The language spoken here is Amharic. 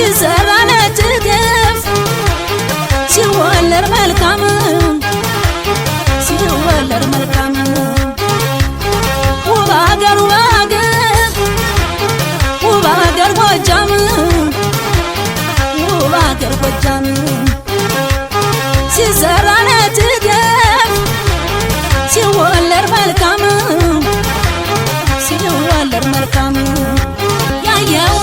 ሲዘራ ነጭገፍ ሲወለድ መልካም ሲወለድ መልካም ውብ አገር ውብ አገር ጎጃም ውብ አገር ጎጃም ሲዘራ ነጭገፍ ሲወለድ መልካም ሲወለድ መልካም ያየው